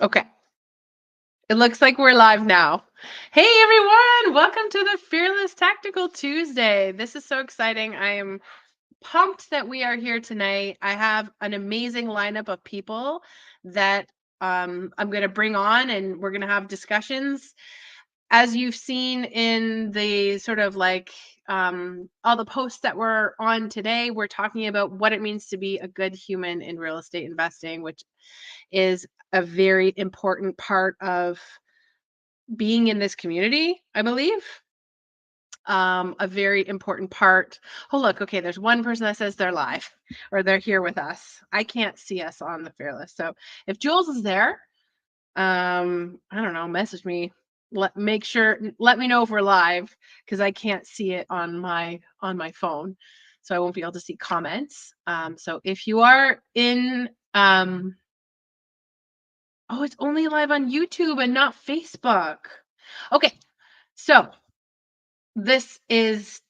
Okay. It looks like we're live now. Hey everyone, welcome to the Fearless Tactical Tuesday. This is so exciting. I am pumped that we are here tonight. I have an amazing lineup of people that I'm going to bring on and we're going to have discussions. As you've seen in the sort of like all the posts that we're on today, we're talking about what it means to be a good human in real estate investing, which is a very important part of being in this community, I believe. A very important part. Oh, look, okay, there's one person that says they're live or they're here with us. I can't see us on the Fearless. So if Jules is there, I don't know, message me. Let me know if we're live because I can't see it on my phone. So I won't be able to see comments. So if you are in oh, it's only live on YouTube and not Facebook. Okay, so this is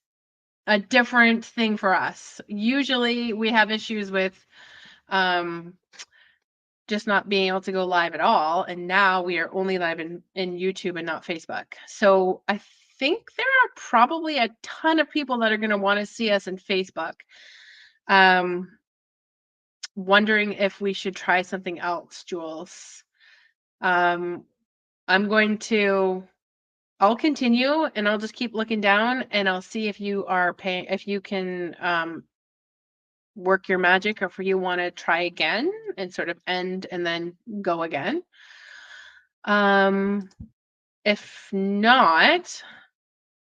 a different thing for us. Usually we have issues with um, just not being able to go live at all. And now we are only live in YouTube and not Facebook. So I think there are probably a ton of people that are going to want to see us in Facebook. Um, Wondering if we should try something else, Jules. Um, I'm going to I'll continue and I'll just keep looking down and I'll see if you are paying, if you can work your magic or if you want to try again and sort of end and then go again. Um, if not,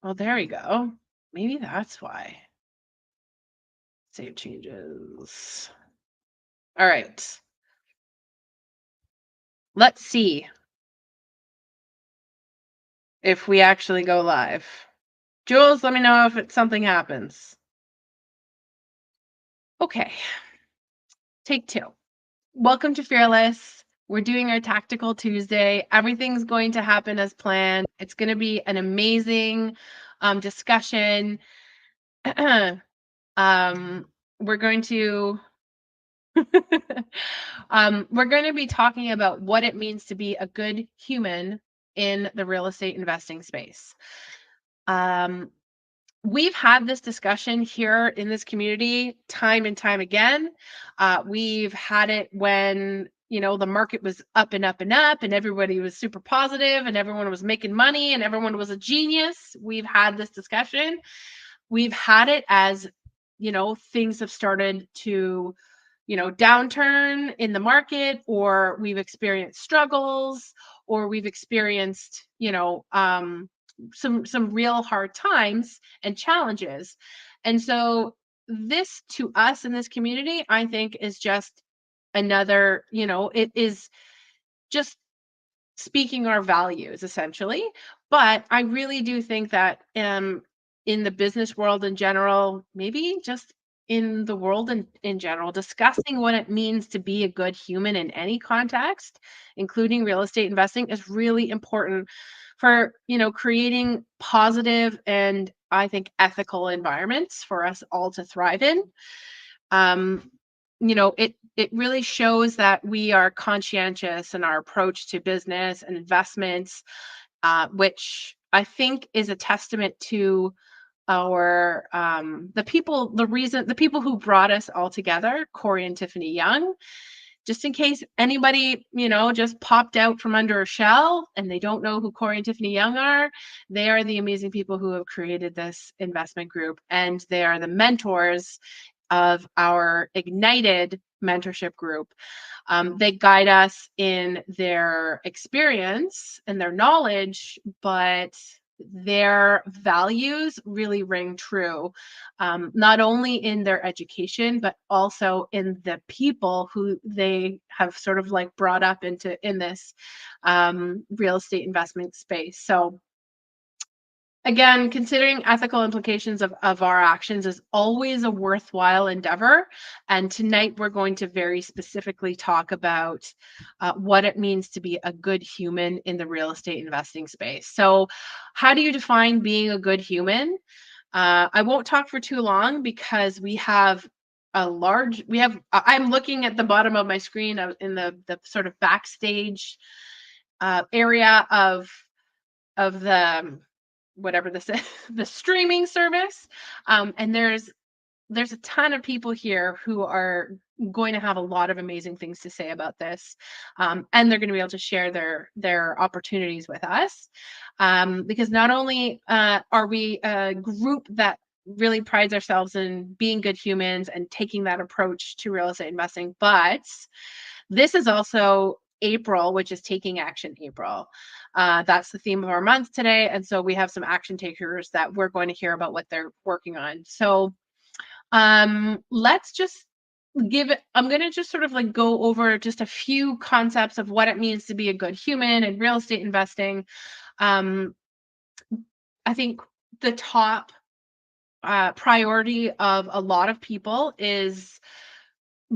well, there we go. Maybe that's why. Save changes. All right. Let's see if we actually go live. Jules, let me know if something happens. Okay. Take two. Welcome to Fearless. We're doing our Tactical Tuesday. Everything's going to happen as planned. It's going to be an amazing discussion. We're going to we're going to be talking about what it means to be a good human in the real estate investing space. Um, we've had this discussion here in this community time and time again. We've had it when, you know, the market was up and up and up and everybody was super positive and everyone was making money and everyone was a genius. We've had this discussion. We've had it as, you know, things have started to, you know, downturn in the market, or we've experienced struggles, or we've experienced, you know, some real hard times and challenges. And so this to us in this community, I think is just another, you know, it is just speaking our values essentially. But I really do think that in the business world in general, maybe just in the world in general, discussing what it means to be a good human in any context, including real estate investing, is really important for, you know, creating positive and I think ethical environments for us all to thrive in. um, you know, it really shows that we are conscientious in our approach to business and investments, which I think is a testament to our the people who brought us all together, Corey and Tiffany Young. Just in case anybody, you know, just popped out from under a shell and they don't know who Corey and Tiffany Young are, they are the amazing people who have created this investment group, and they are the mentors of our Ignited mentorship group. They guide us in their experience and their knowledge, but their values really ring true, not only in their education, but also in the people who they have sort of like brought up into in this real estate investment space. So again, considering ethical implications of our actions is always a worthwhile endeavor. And tonight we're going to very specifically talk about what it means to be a good human in the real estate investing space. So, how do you define being a good human? I won't talk for too long because we have I'm looking at the bottom of my screen in the sort of backstage area of the whatever this is, the streaming service. And there's a ton of people here who are going to have a lot of amazing things to say about this. And they're going to be able to share their opportunities with us. Because not only are we a group that really prides ourselves in being good humans and taking that approach to real estate investing, but this is also April, which is Taking Action April. That's the theme of our month today. And so we have some action takers that we're going to hear about what they're working on. So let's just I'm going to just sort of like go over just a few concepts of what it means to be a good human in real estate investing. I think the top priority of a lot of people is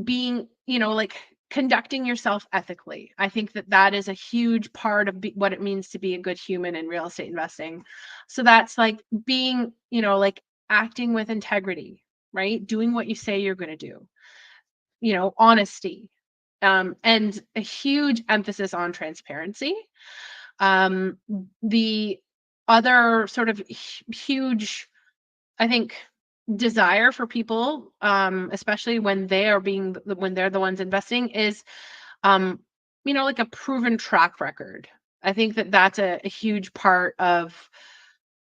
being, like conducting yourself ethically. I think that is a huge part of what it means to be a good human in real estate investing. So that's like being, like acting with integrity, right? Doing what you say you're going to do, honesty, and a huge emphasis on transparency. The other sort of huge, I think, desire for people, especially when they're the ones investing, is, like a proven track record. I think that's a huge part of,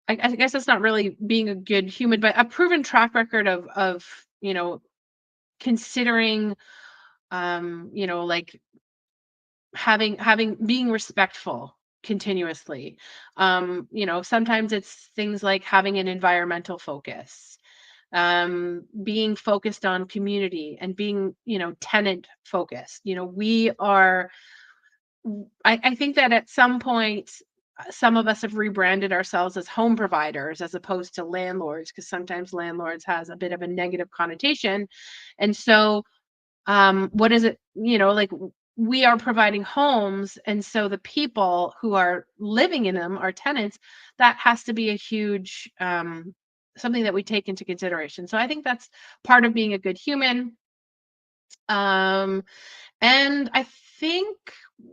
I guess it's not really being a good human, but a proven track record of, considering, like being respectful continuously. Sometimes it's things like having an environmental focus, being focused on community, and being, tenant focused. I think that at some point, some of us have rebranded ourselves as home providers as opposed to landlords, because sometimes landlords has a bit of a negative connotation. And so what is it, like we are providing homes, and so the people who are living in them are tenants. That has to be a huge, something that we take into consideration. So I think that's part of being a good human. And I think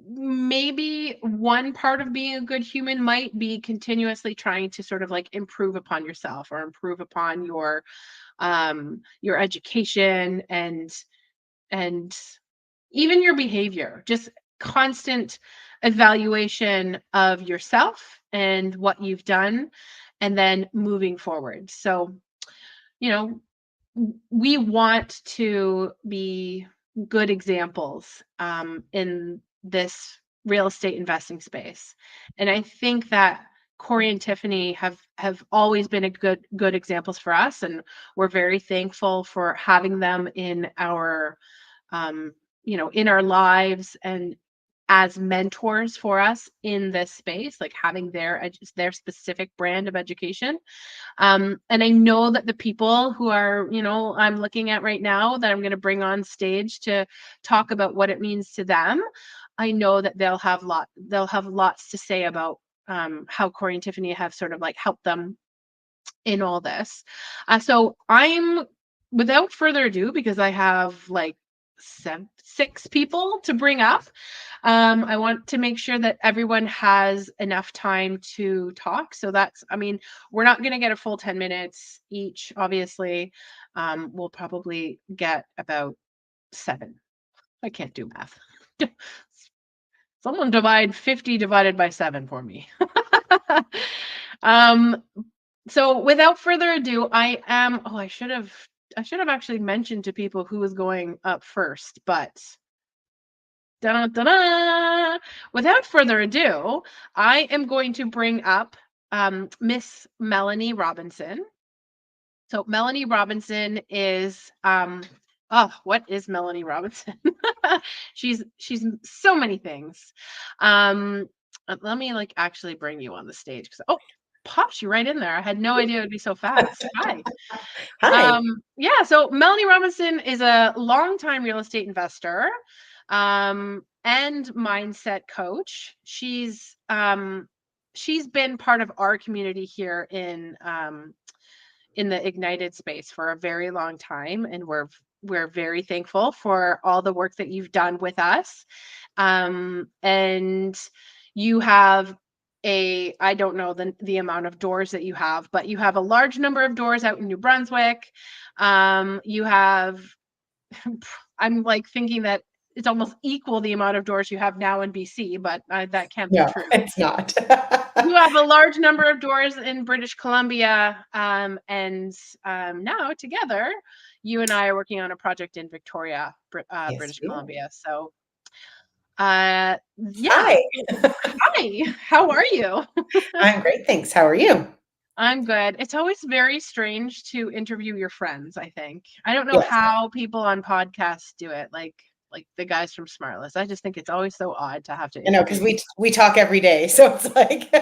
maybe one part of being a good human might be continuously trying to sort of like improve upon yourself, or improve upon your education, and even your behavior. Just constant evaluation of yourself and what you've done, and then moving forward. So, you know, we want to be good examples, in this real estate investing space. And I think that Corey and Tiffany have always been a good examples for us, and we're very thankful for having them in our, in our lives, and as mentors for us in this space, like having their specific brand of education. And I know that the people who are, I'm looking at right now, that I'm going to bring on stage to talk about what it means to them, I know that they'll have lots to say about, how Corey and Tiffany have sort of like helped them in all this. So without further ado, because I have like six people to bring up, I want to make sure that everyone has enough time to talk. So we're not going to get a full 10 minutes each, obviously. We'll probably get about 7. I can't do math. Someone divide 50 divided by 7 for me. So without further ado, I should have actually mentioned to people who was going up first, but da-da-da-da. Without further ado, I am going to bring up, Miss Melanie Robinson. So Melanie Robinson is, what is Melanie Robinson? She's so many things. Let me like actually bring you on the stage, because pops you right in there. I had no idea it would be so fast. Hi. Hi. Yeah, so Melanie Robinson is a longtime real estate investor, and mindset coach. She's been part of our community here in the Ignited space for a very long time, and we're we're very thankful for all the work that you've done with us. And you have I don't know the amount of doors that you have, but you have a large number of doors out in New Brunswick. You have, I'm like thinking that it's almost equal the amount of doors you have now in BC, but that can't be No, true. it's not. You have a large number of doors in British Columbia, and now together, you and I are working on a project in Victoria, Yes, British we are. Columbia. So, yeah. Hi. Hi, how are you? I'm great, thanks. How are you? I'm good. It's always very strange to interview your friends, I think. I don't know Yes, how people on podcasts do it, like the guys from Smartless. I just think it's always so odd to have to I know, interview. because we talk every day, so it's like,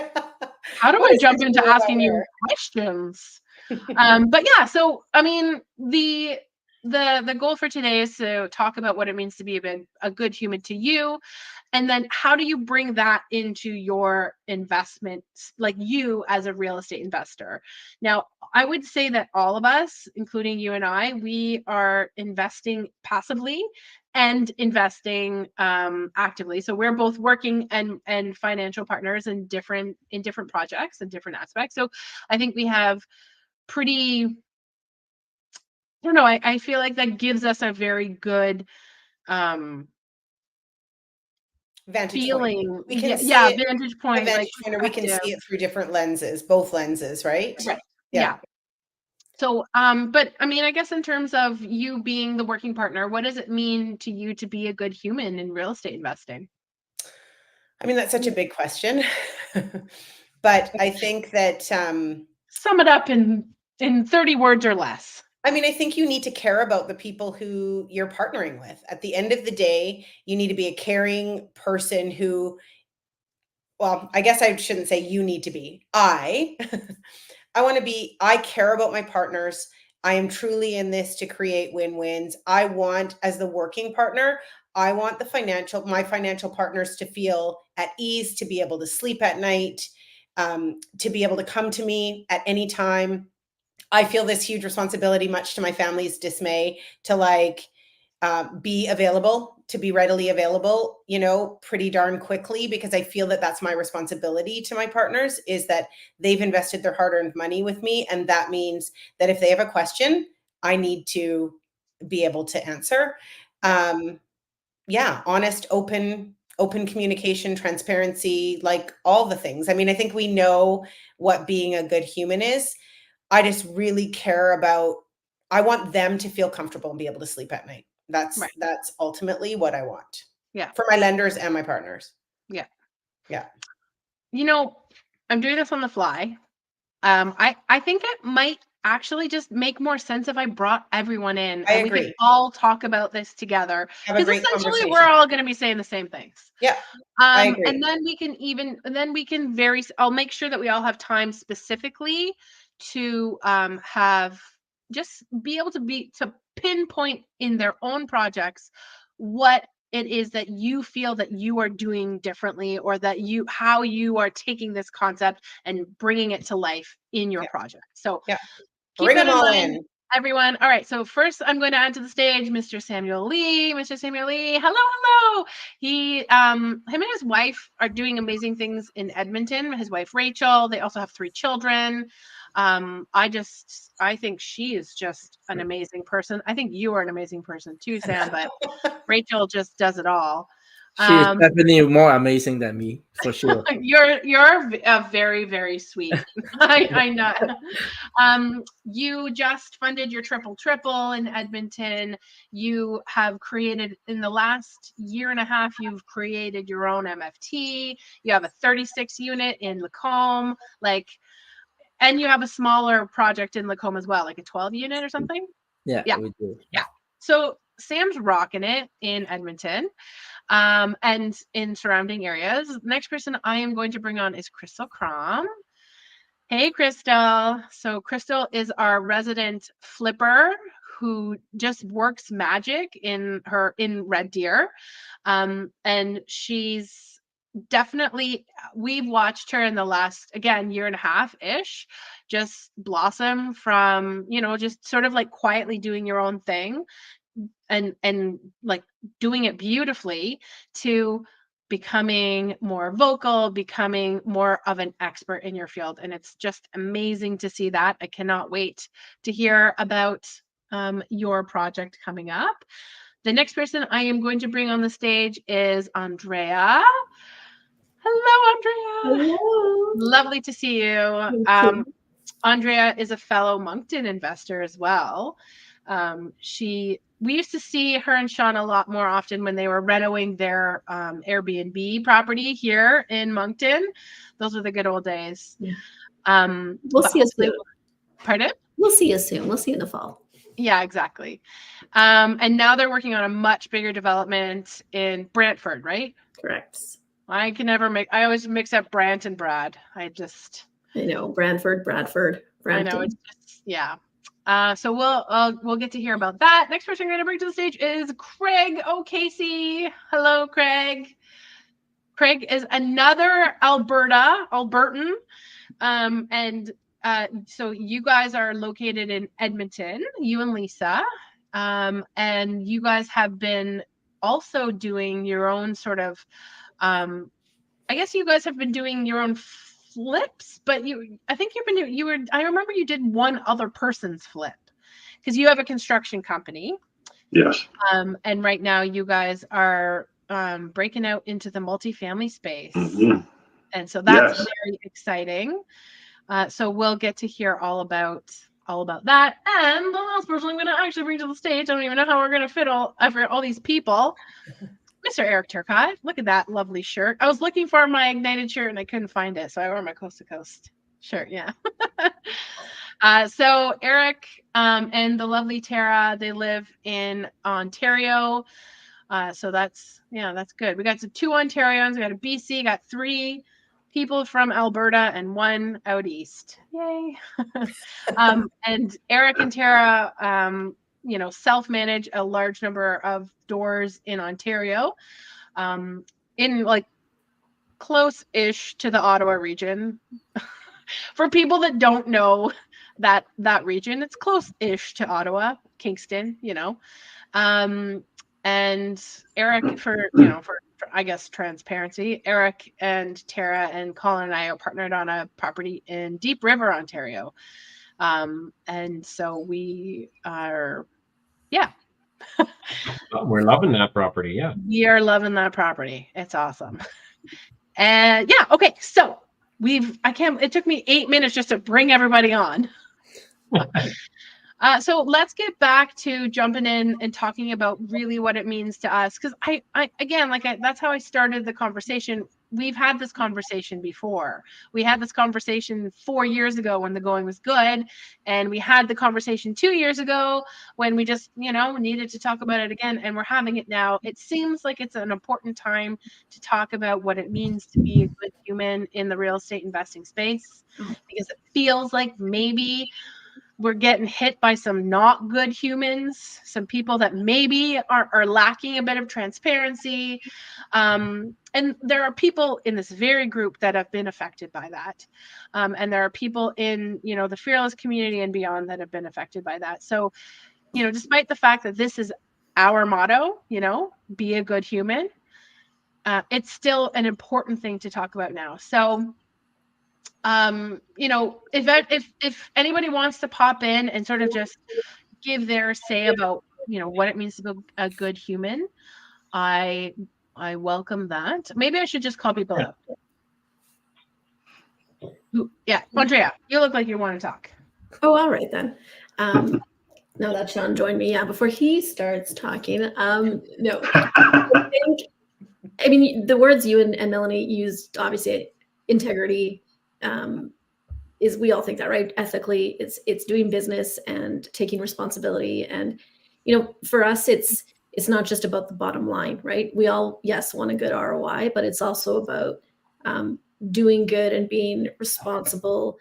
How do what I is jump this into really asking about you her? questions? But yeah, so I mean, the goal for today is to talk about what it means to be a good human to you, and then how do you bring that into your investments, like you as a real estate investor. Now, I would say that all of us, including you and I, we are investing passively and investing actively. So we're both working and financial partners in different projects and different aspects. So I think we have pretty, I don't know, I feel like that gives us a very good Vantage point. feeling. We can Yeah, see it, vantage a point, like vantage point, or we can perspective. see it through different lenses, both lenses, right? Right. Yeah. Yeah. So, but I mean, I guess in terms of you being the working partner, what does it mean to you to be a good human in real estate investing? I mean, that's such a big question. But I think that, Sum it up in 30 words or less. I mean, I think you need to care about the people who you're partnering with. At the end of the day, you need to be a caring person who, well, I guess I shouldn't say you need to be. I care about my partners. I am truly in this to create win-wins. I want, as the working partner, I want my financial partners to feel at ease, to be able to sleep at night, to be able to come to me at any time. I feel this huge responsibility, much to my family's dismay, to like be available, to be readily available, pretty darn quickly, because I feel that that's my responsibility to my partners, is that they've invested their hard-earned money with me. And that means that if they have a question, I need to be able to answer. Yeah, honest, open communication, transparency, like all the things. I mean, I think we know what being a good human is. I just really care about, I want them to feel comfortable and be able to sleep at night. That's Right. that's ultimately what I want Yeah. for my lenders and my partners. Yeah. Yeah, You know, I'm doing this on the fly. I think it might actually just make more sense if I brought everyone in I and we could agree. all talk about this together, Have a because great essentially we're conversation. all going to be saying the same things. Yeah, I agree. And then we can I'll make sure that we all have time specifically to have just be able to pinpoint in their own projects what it is that you feel that you are doing differently, or that how you are taking this concept and bringing it to life in your Yeah, project. So yeah. keep Bring that them in all mind, in. everyone. All right. So first, I'm going to add to the stage Mr. Samuel Lee. Mr. Samuel Lee, hello, hello. Him and his wife are doing amazing things in Edmonton. His wife Rachel. They also have 3 children. I think she is just an amazing person. I think you are an amazing person too, Sam. But Rachel just does it all. She is Um, definitely more amazing than me, for sure. you're a very, very sweet. I know. You just funded your triple triple in Edmonton. You have created, in the last year and a half, you've created your own MFT. You have a 36 unit in Lacombe, and you have a smaller project in Lacombe as well, like a 12 unit or something. Yeah, Yeah, we do. yeah. So Sam's rocking it in Edmonton, and in surrounding areas. Next person I am going to bring on is Crystal Crom. Hey, Crystal. So Crystal is our resident flipper who just works magic in Red Deer. And she's definitely, we've watched her in the last, again, year and a half ish, just blossom from, just sort of like quietly doing your own thing and like doing it beautifully to becoming more vocal, becoming more of an expert in your field. And it's just amazing to see that. I cannot wait to hear about your project coming up. The next person I am going to bring on the stage is Andrea. Hello, Andrea. Hello. Lovely to see you. Andrea is a fellow Moncton investor as well. We used to see her and Sean a lot more often when they were renovating their Airbnb property here in Moncton. Those were the good old days. Yeah. We'll see you soon. Pardon? We'll see you soon. We'll see you in the fall. Yeah, exactly. And now they're working on a much bigger development in Brantford, right? Correct. I always mix up Brant and Brad. I know, Bradford, Brampton. I know, it's just, yeah. So we'll get to hear about that. Next person I'm going to bring to the stage is Craig O'Casey. Hello, Craig. Craig is another Albertan. So you guys are located in Edmonton, you and Lisa. And you guys have been also doing your own sort of, I guess you guys have been doing your own flips, but I remember you did one other person's flip because you have a construction company. Yes. And right now you guys are breaking out into the multifamily space. Mm-hmm. And so that's very exciting. So we'll get to hear all about that. And the last person I'm going to actually bring to the stage, I don't even know how we're going to fit all these people. Mr. Eric Turcotte, look at that lovely shirt. I was looking for my Ignited shirt and I couldn't find it, so I wore my Coast to Coast shirt. Yeah. So Eric and the lovely Tara, they live in Ontario. So that's good. We got 2 Ontarians, we got a BC, got 3 people from Alberta and 1 out east. Yay. And Eric and Tara, self-manage a large number of doors in Ontario, in like close-ish to the Ottawa region. For people that don't know that region, it's close-ish to Ottawa, Kingston, and Eric, for I guess transparency, Eric and Tara and Colin and I are partnered on a property in Deep River, Ontario. And so we are, we're loving that property. Yeah. We are loving that property. It's awesome. And okay. So it took me 8 minutes just to bring everybody on. So let's get back to jumping in and talking about really what it means to us. Because that's how I started the conversation. We've had this conversation before. We had this conversation 4 years ago when the going was good. And we had the conversation 2 years ago when we just, needed to talk about it again. And we're having it now. It seems like it's an important time to talk about what it means to be a good human in the real estate investing space. Because it feels like maybe we're getting hit by some not good humans, some people that maybe are lacking a bit of transparency. And there are people in this very group that have been affected by that. And there are people in, the fearless community and beyond that have been affected by that. So, despite the fact that this is our motto, be a good human, it's still an important thing to talk about now. So, if anybody wants to pop in and sort of just give their say about, what it means to be a good human, I welcome that. Maybe I should just call people out. Yeah, Andrea, you look like you want to talk. Oh, all right then. Now that Sean joined me, before he starts talking, no, the words you and Melanie used, obviously, integrity, is, we all think that, right? Ethically, it's doing business and taking responsibility. And, for us, it's not just about the bottom line, right? We all, yes, want a good ROI, but it's also about doing good and being responsible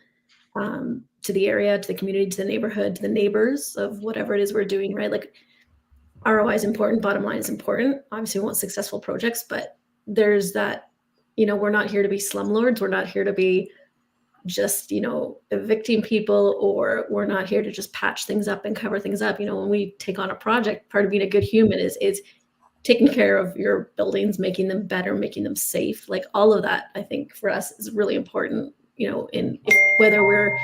to the area, to the community, to the neighborhood, to the neighbors of whatever it is we're doing, right? Like, ROI is important, bottom line is important. Obviously, we want successful projects, but there's that, we're not here to be slumlords. We're not here to be just, evicting people, or we're not here to just patch things up and cover things up. When we take on a project, part of being a good human is taking care of your buildings, making them better, making them safe. Like all of that, I think for us is really important, whether we're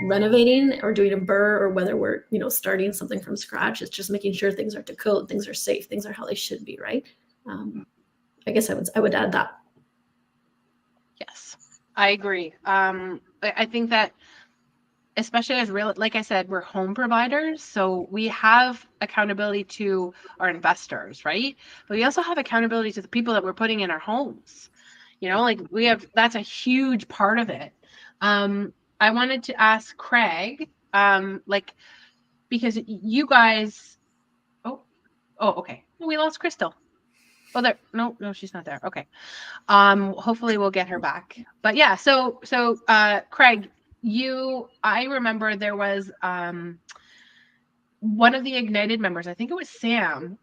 renovating or doing a burr, or whether we're, starting something from scratch. It's just making sure things are to code, things are safe, things are how they should be, right? I guess I would add that. Yes, I agree. I think that especially as like I said, we're home providers, so we have accountability to our investors, right? But we also have accountability to the people that we're putting in our homes. Like that's a huge part of it. I wanted to ask Craig, because you guys, oh, okay. We lost Crystal. Oh, there. No, she's not there. Okay. Hopefully we'll get her back. But yeah, so Craig, I remember there was one of the Ignited members, I think it was Sam,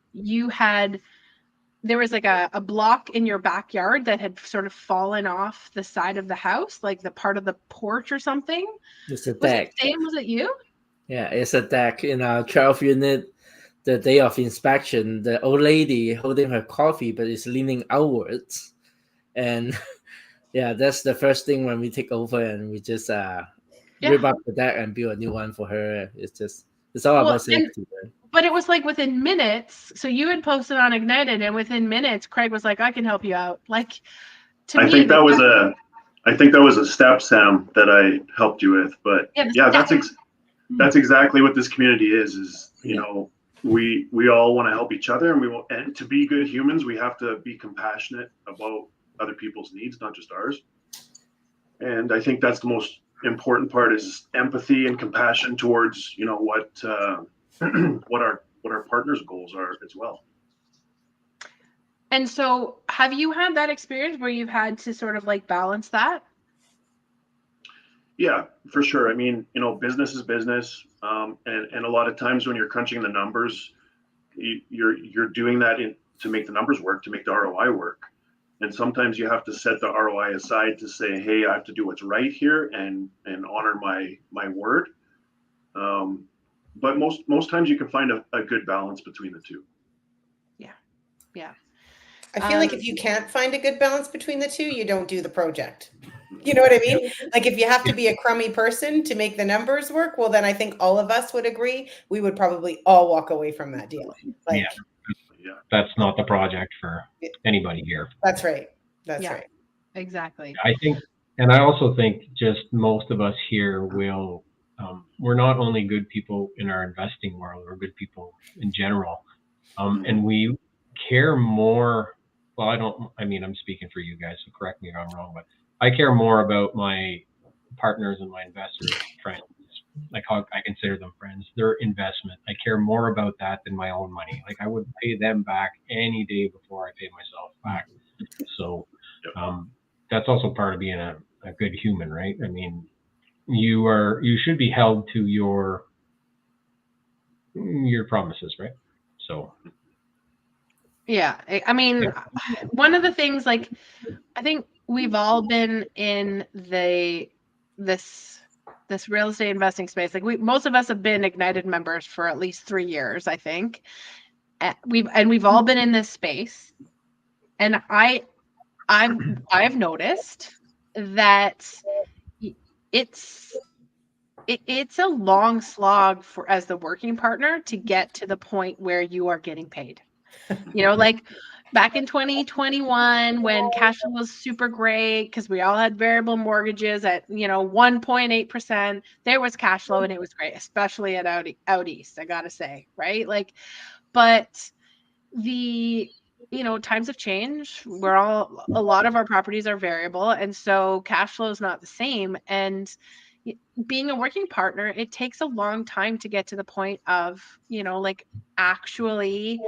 there was like a block in your backyard that had sort of fallen off the side of the house, like the part of the porch or something. It's a Was deck. it Sam? Was it you? Yeah, it's a deck in our 12 unit. The day of inspection, the old lady holding her coffee, but it's leaning outwards. And yeah, that's the first thing when we take over, and we just rip up the deck and build a new one for her. It's all about safety. But it was like within minutes. So you had posted on Ignited, and within minutes, Craig was like, "I can help you out." Like, to me, I think that was a step, Sam, that I helped you with. But yeah, that's exactly what this community is we all want to help each other, and to be good humans, we have to be compassionate about other people's needs, not just ours. And I think that's the most important part, is empathy and compassion towards what our partners' goals are as well. And so have you had that experience where you've had to sort of like balance that? Yeah, for sure. I mean, business is business. And a lot of times when you're crunching the numbers, you're doing that to make the numbers work, to make the ROI work. And sometimes you have to set the ROI aside to say, hey, I have to do what's right here and honor my word. But most times you can find a good balance between the two. Yeah. I feel like if you can't find a good balance between the two, you don't do the project. You know what I mean? Like if you have to be a crummy person to make the numbers work, well, then I think all of us would agree. We would probably all walk away from that deal. Like, yeah. That's not the project for anybody here. That's right. That's right. Exactly. I also think just most of us here will, we're not only good people in our investing world, we're good people in general. And we care more. Well, I'm speaking for you guys, so correct me if I'm wrong, but I care more about my partners and my investors, friends, like how I consider them friends, their investment. I care more about that than my own money. Like I would pay them back any day before I pay myself back. So that's also part of being a good human, right? I mean, you should be held to your promises, right? So yeah, I mean, one of the things, like, I think we've all been in this real estate investing space. Like most of us have been Ignited members for at least 3 years, I think. We've all been in this space, and I've noticed that it's a long slog as the working partner to get to the point where you are getting paid. Like back in 2021, when cash flow was super great because we all had variable mortgages at 1.8%, there was cash flow and it was great, especially at out east, I gotta say, right? Like, but the times have changed. A lot of our properties are variable, and so cash flow is not the same. And being a working partner, it takes a long time to get to the point of like actually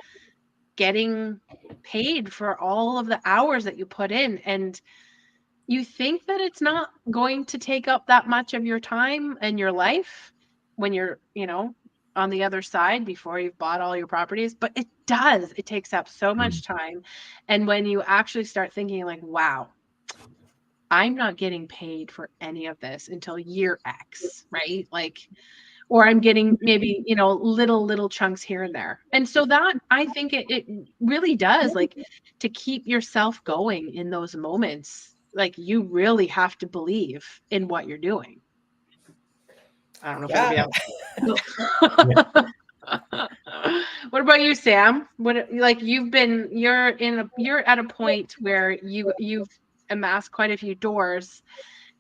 getting paid for all of the hours that you put in. And you think that it's not going to take up that much of your time and your life when you're on the other side before you've bought all your properties, but it does. It takes up so much time. And when you actually start thinking like, wow, I'm not getting paid for any of this until year X, right? Like, or I'm getting maybe, little chunks here and there. And so that, I think it really does, like, to keep yourself going in those moments, like, you really have to believe in what you're doing. I don't know if anybody else. What about you, Sam? Like, you're at a point where you've amassed quite a few doors,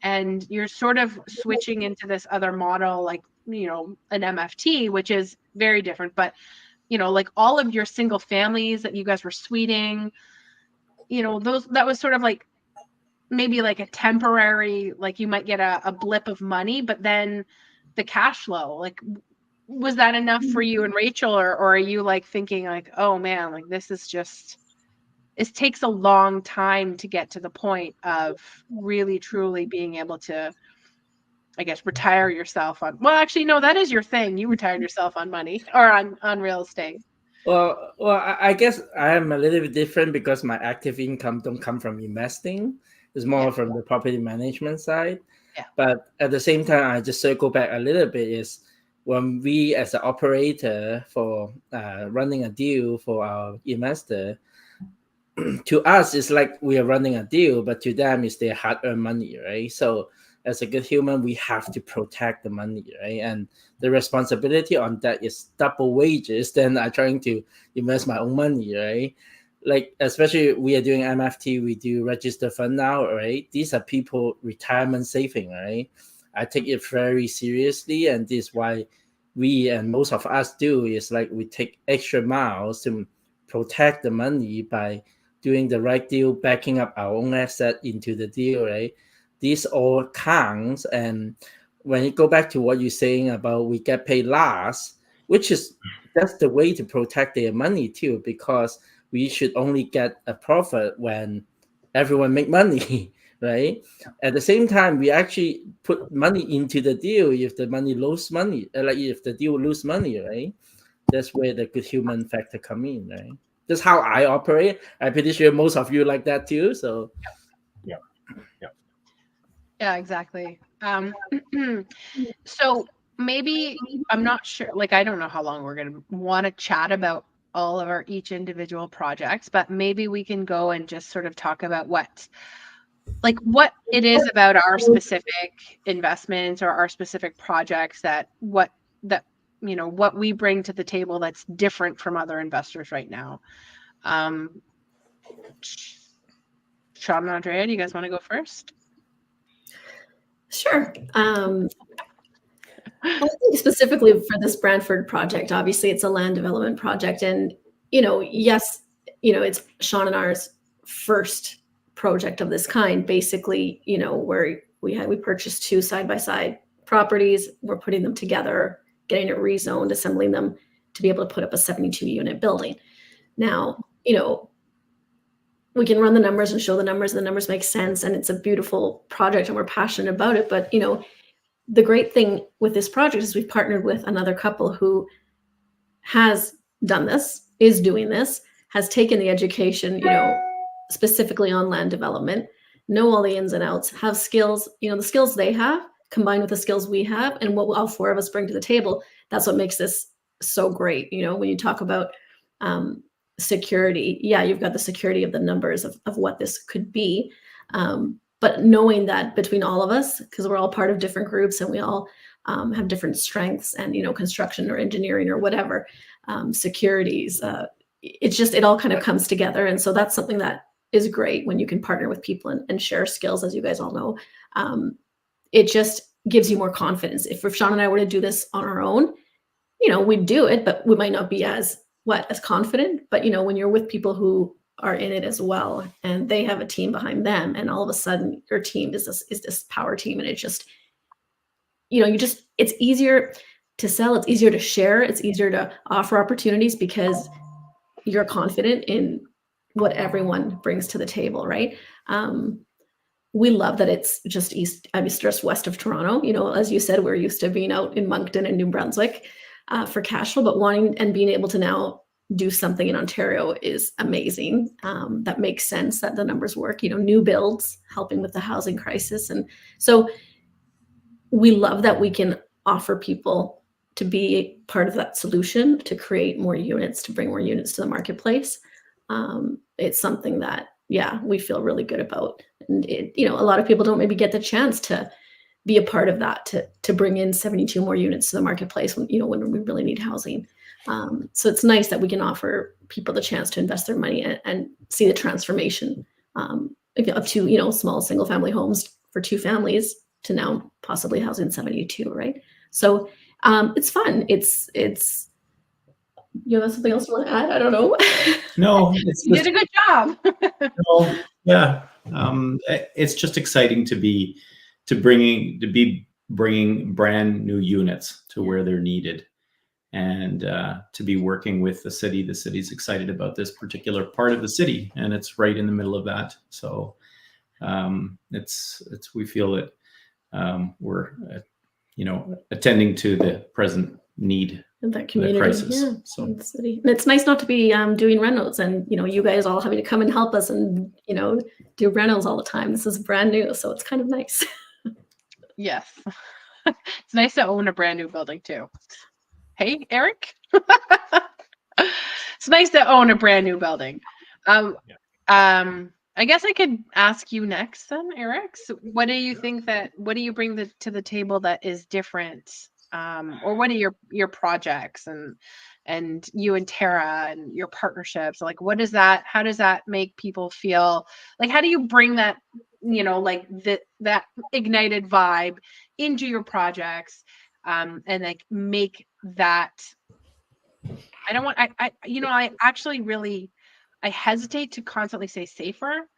and you're sort of switching into this other model, like, an MFT, which is very different. But, like, all of your single families that you guys were suiting, that was sort of like maybe like a temporary, like, you might get a blip of money, but then the cash flow, like, was that enough for you and Rachel, or are you like thinking like, oh man, like, this is just, it takes a long time to get to the point of really truly being able to, I guess, retire yourself on, well, actually, no, that is your thing. You retired yourself on money, or on real estate. Well, I guess I am a little bit different because my active income don't come from investing. It's more from the property management side. Yeah. But at the same time, I just circle back a little bit, is when we as an operator for running a deal for our investor, to us, it's like we are running a deal, but to them, it's their hard-earned money, right? So as a good human, we have to protect the money, right? And the responsibility on that is double wages than I trying to invest my own money, right? Like, especially we are doing MFT, we do register fund now, right? These are people retirement saving, right? I take it very seriously, and this is why we and most of us do, is like we take extra miles to protect the money by doing the right deal, backing up our own asset into the deal, right? These all counts. And when you go back to what you're saying about we get paid last, which is, that's the way to protect their money too, because we should only get a profit when everyone make money, right? At the same time, we actually put money into the deal if the money lose money, like if the deal lose money, right? That's where the good human factor come in, right? That's how I operate. I'm pretty sure most of you like that too. So yeah, exactly. So maybe, I'm not sure, like, I don't know how long we're going to want to chat about all of our each individual projects, but maybe we can go and just sort of talk about what it is about our specific investments or our specific projects, what we bring to the table that's different from other investors right now. Sean and Andrea, do you guys want to go first? Sure. Well, I think specifically for this Brantford project, obviously it's a land development project, and yes, it's Sean and ours first project of this kind. Basically, where we purchased 2 side-by-side properties, we're putting them together, getting it rezoned, assembling them to be able to put up a 72-unit building. Now, we can run the numbers and show the numbers, and the numbers make sense, and it's a beautiful project and we're passionate about it. But the great thing with this project is we've partnered with another couple who has done this, is doing this, has taken the education, specifically on land development, know all the ins and outs, have skills, the skills they have combined with the skills we have and what all 4 of us bring to the table. That's what makes this so great. When you talk about security, yeah, you've got the security of the numbers of what this could be. But knowing that between all of us, because we're all part of different groups and we all have different strengths, and construction or engineering or whatever, securities, it all kind of comes together. And so that's something that is great when you can partner with people and share skills, as you guys all know. It just gives you more confidence. If Sean and I were to do this on our own, we'd do it, but we might not be as confident. But when you're with people who are in it as well, and they have a team behind them, and all of a sudden your team is this power team, and it just, it's easier to sell, it's easier to share, it's easier to offer opportunities because you're confident in what everyone brings to the table, right? We love that it's just just west of Toronto. As you said, we're used to being out in Moncton and New Brunswick for cash flow, but wanting and being able to now do something in Ontario is amazing. That makes sense, that the numbers work, new builds, helping with the housing crisis. And so we love that we can offer people to be part of that solution, to create more units, to bring more units to the marketplace. It's something that, we feel really good about. And a lot of people don't maybe get the chance to be a part of that, to bring in 72 more units to the marketplace when we really need housing. So it's nice that we can offer people the chance to invest their money and see the transformation up to, small single family homes for 2 families to now possibly housing 72, right? So it's fun. It's you have something else you want to add? I don't know. No, You did a good job. No, yeah. It's just exciting to be bringing brand new units to where they're needed, and to be working with the city. The city's excited about this particular part of the city, and it's right in the middle of that. So we feel that we're attending to the present need in that community, crisis. So in the city. And it's nice not to be doing renos, and you guys all having to come and help us and do renos all the time. This is brand new, so it's kind of nice. Yes. It's nice to own a brand new building too. Hey, Eric. It's nice to own a brand new building. I guess I could ask you next then, Eric. So what do you think what do you bring to the table that is different? Or what are your projects and you and Tara and your partnerships? Like, how does that make people feel? Like, how do you bring that, like that ignited vibe into your projects, and like make that, I actually really, I hesitate to constantly say safer,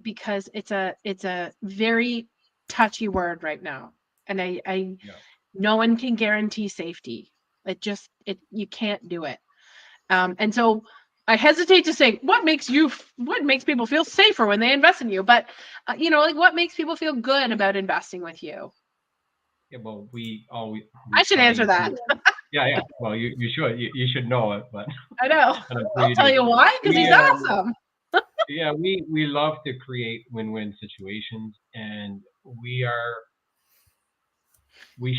because it's a very touchy word right now. And no one can guarantee safety. You can't do it. And so I hesitate to say what makes people feel safer when they invest in you, but like what makes people feel good about investing with you? Yeah, well, we I should answer that. Yeah. Well, you should know it, but I know. I'll tell you why, because he's awesome. Yeah, we love to create win-win situations, and we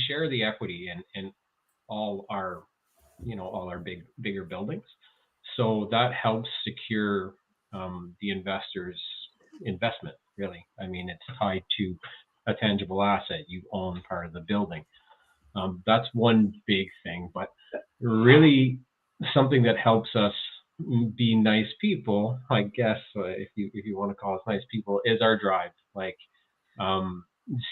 share the equity in all our bigger buildings, so that helps secure the investors' investment. Really, I mean, it's tied to a tangible asset. You own part of the building. That's one big thing, but really something that helps us be nice people, I guess, if you want to call us nice people, is our drive. Like,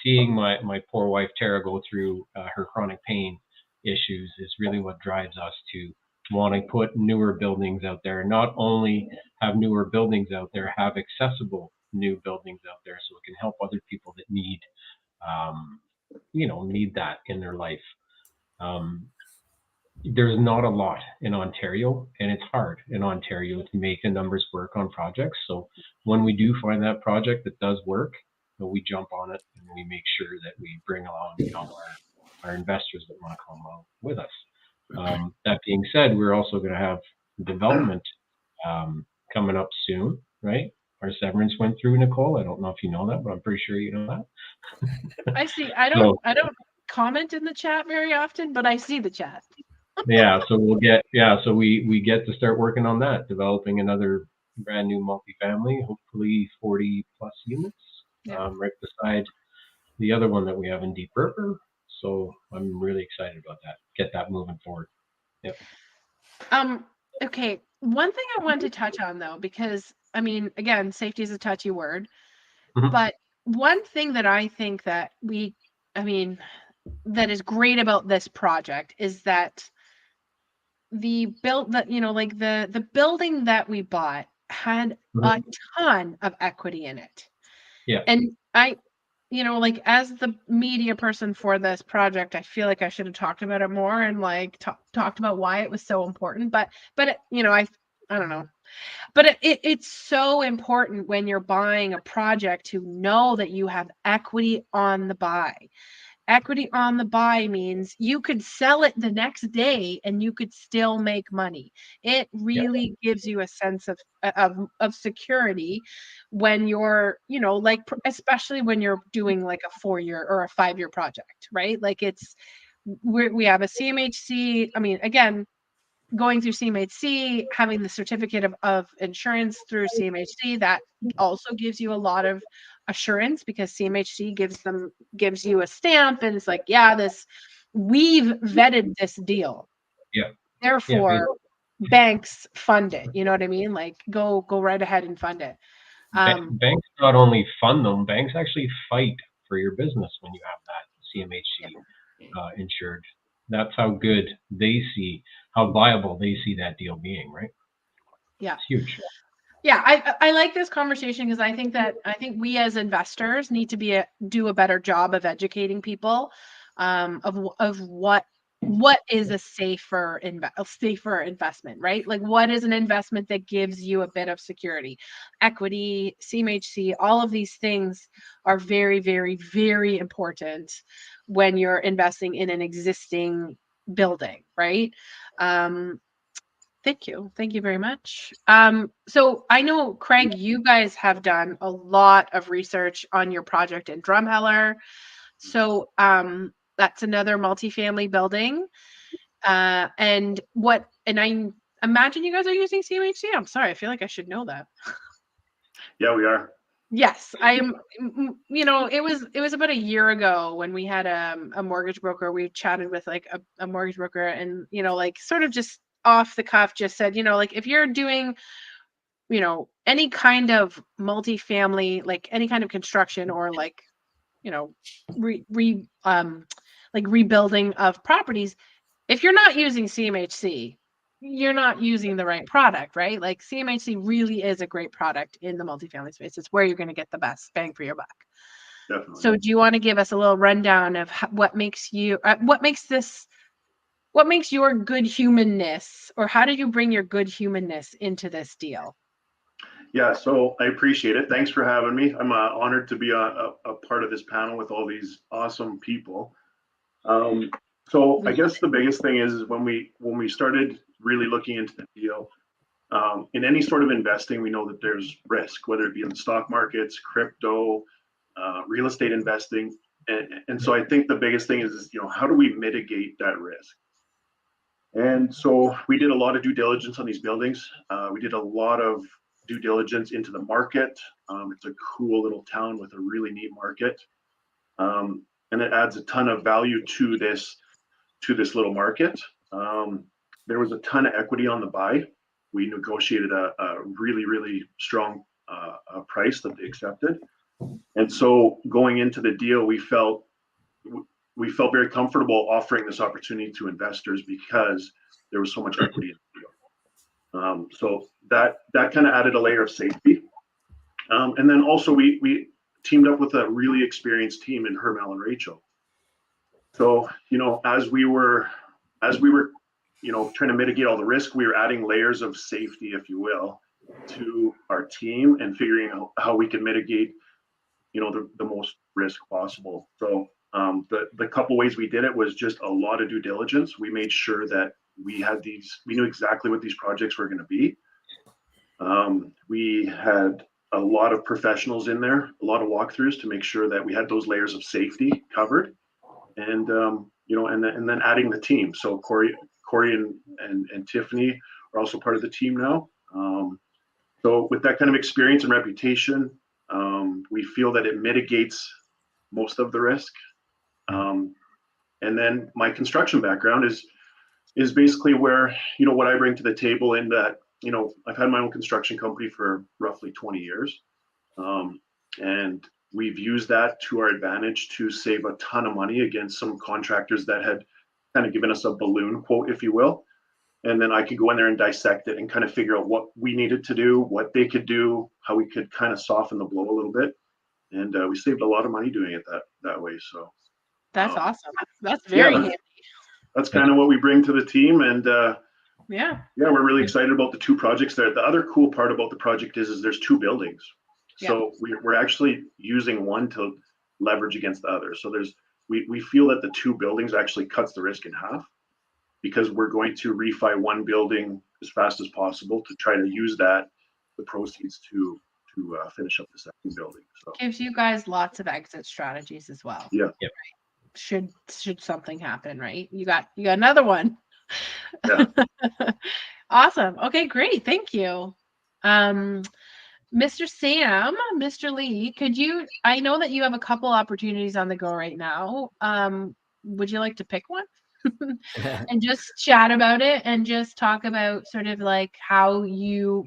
seeing my poor wife Tara go through her chronic pain issues is really what drives us to want to put newer buildings out there. Not only have newer buildings out there, have accessible new buildings out there, so it can help other people that need that in their life. There's not a lot in Ontario, and it's hard in Ontario to make the numbers work on projects. So when we do find that project that does work, we jump on it and we make sure that we bring along our investors that want to come along with us. That being said, we're also going to have development coming up soon, right? Our severance went through, Nicole. I don't know if you know that, but I'm pretty sure you know that. I see. I don't comment in the chat very often, but I see the chat. Yeah, so we get to start working on that, developing another brand new multifamily, hopefully 40 plus units, right beside the other one that we have in Deep River. So I'm really excited about that. Get that moving forward. Yep. Okay. One thing I want to touch on though, because I mean, again, safety is a touchy word, but one thing that I think that that is great about this project is that the building that we bought had a ton of equity in it. Yeah. And I, as the media person for this project, I feel like I should have talked about it more and talked about why it was so important. But I don't know. But it's so important when you're buying a project to know that you have equity on the buy. Equity on the buy means you could sell it the next day and you could still make money. It really gives you a sense of security when you're, you know, like especially when you're doing like a 4-year or a 5-year project, right? Like we have a CMHC. I mean, again, going through CMHC, having the certificate of insurance through CMHC, that also gives you a lot of assurance, because CMHC gives you a stamp and it's like, yeah, we've vetted this deal. Yeah. Therefore, banks fund it. You know what I mean? Like go right ahead and fund it. Banks not only fund them, banks actually fight for your business when you have that CMHC insured. That's how good they see, how viable they see that deal being, right? Yeah. It's huge. Yeah, I like this conversation because I think we as investors need to do a better job of educating people of what is a safer investment, right? Like what is an investment that gives you a bit of security? Equity, CMHC, all of these things are very, very, very important when you're investing in an existing building, right? Thank you. Thank you very much. So I know, Craig, you guys have done a lot of research on your project in Drumheller. So that's another multifamily building. And I imagine you guys are using CMHC. I'm sorry, I feel like I should know that. Yeah, we are. Yes, I'm, you know, it was about a year ago when we had a mortgage broker. We chatted with like a mortgage broker, and, you know, like sort of just off the cuff just said, you know, like if you're doing, you know, any kind of multifamily, like any kind of construction or like, you know, like rebuilding of properties, if you're not using CMHC, you're not using the right product, right? Like CMHC really is a great product in the multifamily space. It's where you're going to get the best bang for your buck. Definitely. So do you want to give us a little rundown of what makes your good humanness, or how did you bring your good humanness into this deal? Yeah, so I appreciate it. Thanks for having me. I'm honored to be a part of this panel with all these awesome people. So I guess the biggest thing is when we started really looking into the deal, in any sort of investing, we know that there's risk, whether it be in the stock markets, crypto, real estate investing. And so I think the biggest thing is, you know, how do we mitigate that risk? And so we did a lot of due diligence on these buildings. We did a lot of due diligence into the market. It's a cool little town with a really neat market. And it adds a ton of value to this little market. There was a ton of equity on the buy. We negotiated a really, really strong price that they accepted. And so going into the deal, we felt very comfortable offering this opportunity to investors because there was so much equity in the deal. So that kind of added a layer of safety. And then also we teamed up with a really experienced team in Hermel and Rachel. So, you know, as we were, you know, trying to mitigate all the risk, we were adding layers of safety, if you will, to our team and figuring out how we can mitigate, you know, the most risk possible. So the couple ways we did it was just a lot of due diligence. We made sure that we knew exactly what these projects were going to be. We had a lot of professionals in there, a lot of walkthroughs to make sure that we had those layers of safety covered. And you know, and then adding the team. So Corey and Tiffany are also part of the team now. So with that kind of experience and reputation, we feel that it mitigates most of the risk. And then my construction background is basically where, you know, what I bring to the table in that, you know, I've had my own construction company for roughly 20 years. And we've used that to our advantage to save a ton of money against some contractors that had kind of given us a balloon quote, if you will. And then I could go in there and dissect it and kind of figure out what we needed to do, what they could do, how we could kind of soften the blow a little bit. And we saved a lot of money doing it that way. So that's awesome. That's very handy. That's kind of what we bring to the team. And yeah, we're really excited about the two projects there. The other cool part about the project is there's two buildings. So we're actually using one to leverage against the other. So there's we feel that the 2 buildings actually cuts the risk in half, because we're going to refi 1 building as fast as possible to try to use the proceeds to finish up the 2nd building. So gives you guys lots of exit strategies as well. yeah. Yep. Should something happen, right? You got another one. Yeah. Awesome. Okay, great. Thank you. Mr. Sam, Mr. Lee, I know that you have a couple opportunities on the go right now. Would you like to pick one? And just chat about it and just talk about sort of like how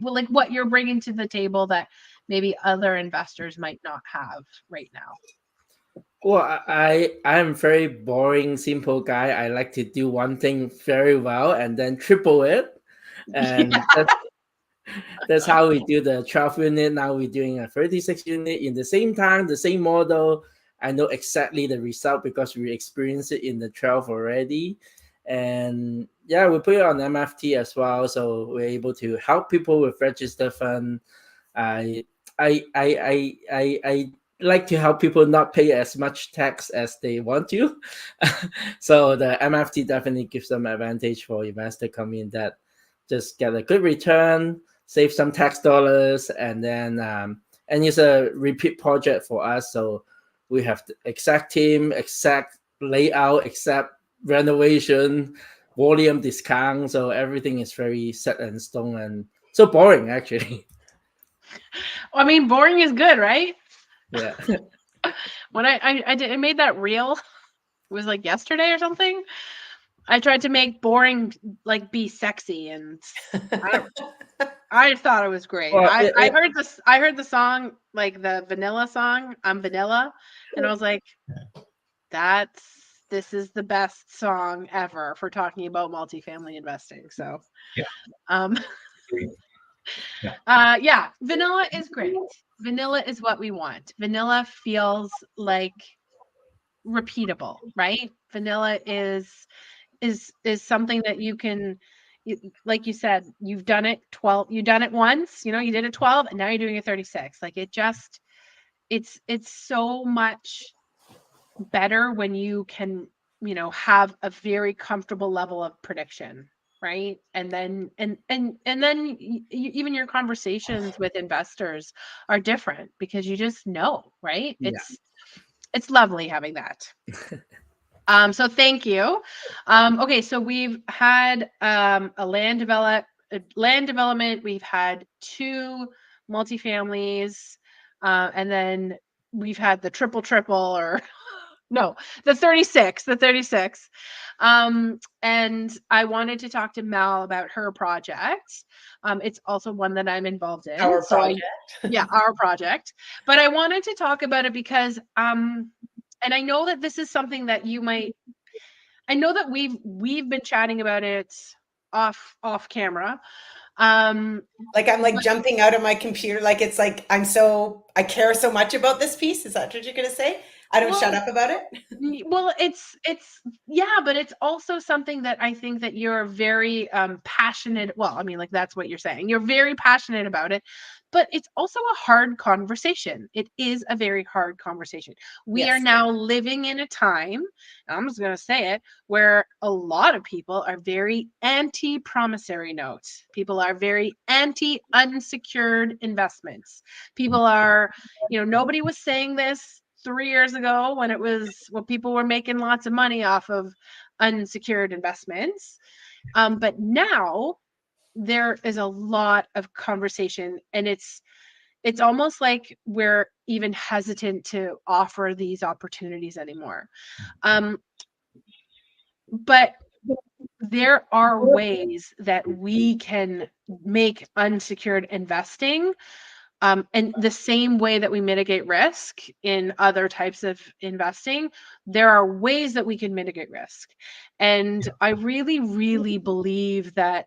like what you're bringing to the table that maybe other investors might not have right now. Well, I'm very boring, simple guy. I like to do one thing very well and then triple it. And that's how we do the 12 unit. Now we're doing a 36 unit in the same time, the same model. I know exactly the result because we experienced it in the 12 already. And yeah, we put it on MFT as well. So we're able to help people with register fund. I like to help people not pay as much tax as they want to. So the MFT definitely gives them advantage for investor coming in that just get a good return, save some tax dollars, and then and it's a repeat project for us. So we have the exact team, exact layout, exact renovation, volume discount. So everything is very set in stone and so boring actually. I mean, boring is good, right? Yeah. When I made that reel, it was like yesterday or something. I tried to make boring like be sexy, and I thought it was great. Well, I heard the song, like the Vanilla song, I'm Vanilla, and I was like, this is the best song ever for talking about multifamily investing. So Yeah. Yeah, vanilla is great. Vanilla is what we want. Vanilla feels like repeatable, right? Vanilla is something that you can, like you said, you've done it once, you did it 12 and now you're doing it 36. Like it's so much better when you can, have a very comfortable level of prediction, right? And then even your conversations with investors are different because you just know, right? Yeah. It's lovely having that. So thank you. Okay, so we've had a land development. We've had 2 multifamilies, and then we've had the triple or no, the 36. And I wanted to talk to Mel about her project. It's also one that I'm involved in. Our project. Our project. But I wanted to talk about it because and I know that this is something that I know that we've been chatting about it off camera. Like I'm like jumping out of my computer. Like it's like I care so much about this piece. Is that what you're gonna say? I don't shut up about it. Well, it's but it's also something that I think that you're very passionate. Well, I mean, like that's what you're saying. You're very passionate about it, but it's also a hard conversation. It is a very hard conversation. We are now living in a time, I'm just going to say it, where a lot of people are very anti-promissory notes. People are very anti-unsecured investments. People are, nobody was saying this 3 years ago when people were making lots of money off of unsecured investments. But now there is a lot of conversation, and it's almost like we're even hesitant to offer these opportunities anymore. But there are ways that we can make unsecured investing, and the same way that we mitigate risk in other types of investing, there are ways that we can mitigate risk. And I really, really believe that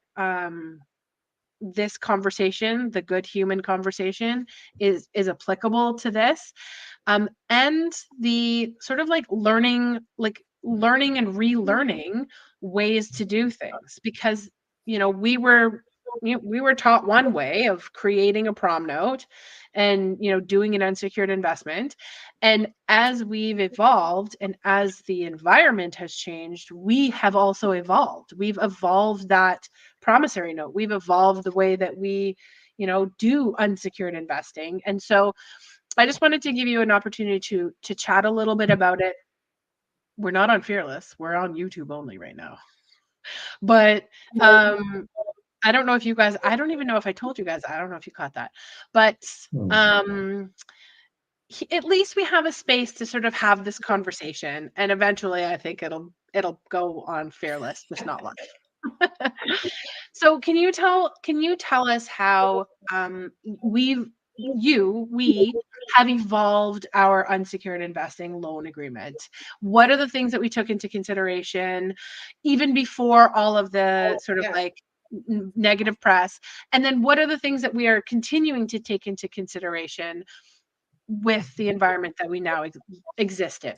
this conversation, the good human conversation, is applicable to this. And the sort of like learning and relearning ways to do things, because we were we were taught one way of creating a prom note and, doing an unsecured investment. And as we've evolved and as the environment has changed, we have also evolved. We've evolved that promissory note. We've evolved the way that we, do unsecured investing. And so I just wanted to give you an opportunity to chat a little bit about it. We're not on Fearless. We're on YouTube only right now. But I don't know if you guys, I don't even know if I told you guys, I don't know if you caught that. But at least we have a space to sort of have this conversation, and eventually I think it'll go on Fearless, just not live. So can you tell us how we have evolved our unsecured investing loan agreement? What are the things that we took into consideration even before all of the sort of like negative press? And then what are the things that we are continuing to take into consideration with the environment that we now exist in?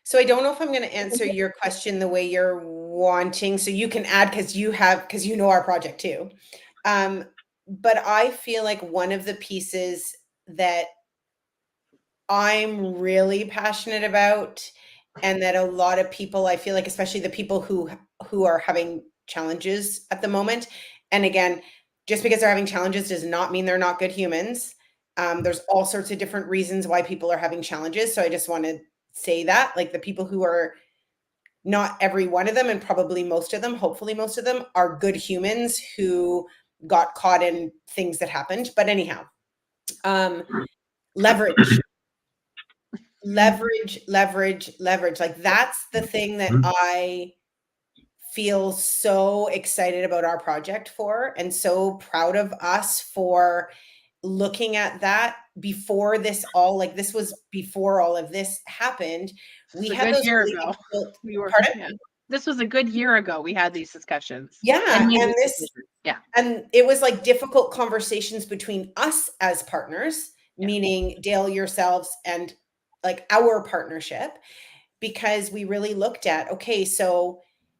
So I don't know if I'm going to answer your question the way you're wanting. So you can add because you know our project too. But I feel like one of the pieces that I'm really passionate about, and that a lot of people, I feel like, especially the people who are having challenges at the moment. And again, just because they're having challenges does not mean they're not good humans. There's all sorts of different reasons why people are having challenges. So I just want to say that, like, the people who are, not every one of them, and probably most of them, hopefully most of them, are good humans who got caught in things that happened. But anyhow, leverage. Like, that's the thing that I feel so excited about our project for, and so proud of us for looking at that before this all, like, this was before all of this happened. We had those really difficult, pardon? This was a good year ago. We had these discussions. Yeah. And it was like difficult conversations between us as partners, meaning Dale, yourselves, and like our partnership, because we really looked at, okay, so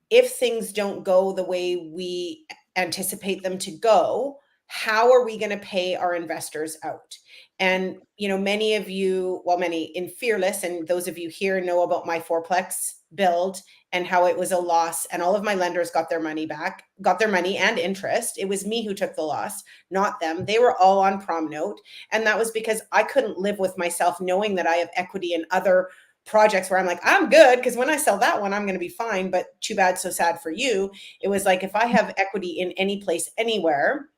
if things don't go the way we anticipate them to go, how are we going to pay our investors out? And, many of you, many in Fearless, and those of you here know about my fourplex build and how it was a loss, and all of my lenders got their money back, got their money and interest. It was me who took the loss, not them. They were all on prom note. And that was because I couldn't live with myself knowing that I have equity in other projects where I'm like, I'm good, because when I sell that one, I'm going to be fine, but too bad, so sad for you. It was like, if I have equity in any place, anywhere,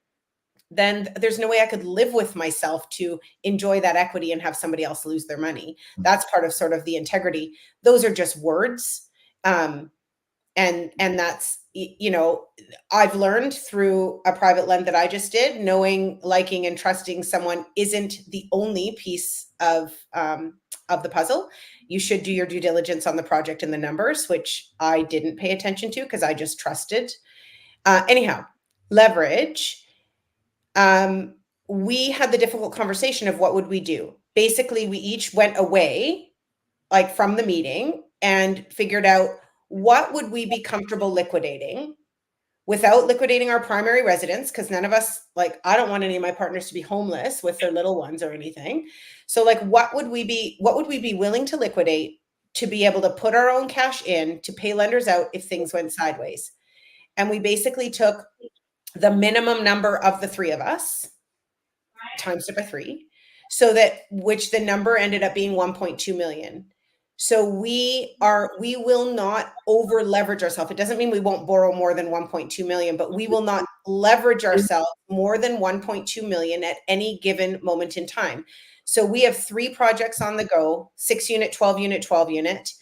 then there's no way I could live with myself to enjoy that equity and have somebody else lose their money. That's part of sort of the integrity. Those are just words. And that's, I've learned through a private lend that I just did, knowing, liking, and trusting someone isn't the only piece of the puzzle. You should do your due diligence on the project and the numbers, which I didn't pay attention to because I just trusted. Anyhow, leverage. We had the difficult conversation of what would we do. Basically, we each went away, like, from the meeting, and figured out what would we be comfortable liquidating without liquidating our primary residence, because none of us, like, I don't want any of my partners to be homeless with their little ones or anything. So, like, what would we be willing to liquidate to be able to put our own cash in to pay lenders out if things went sideways? And we basically took the minimum number of the three of us, times it by 3, so that, which the number ended up being 1.2 million. So we will not over leverage ourselves. It doesn't mean we won't borrow more than 1.2 million, but we will not leverage ourselves more than 1.2 million at any given moment in time. So we have 3 projects on the go, 6 unit, 12 unit, 12 unit.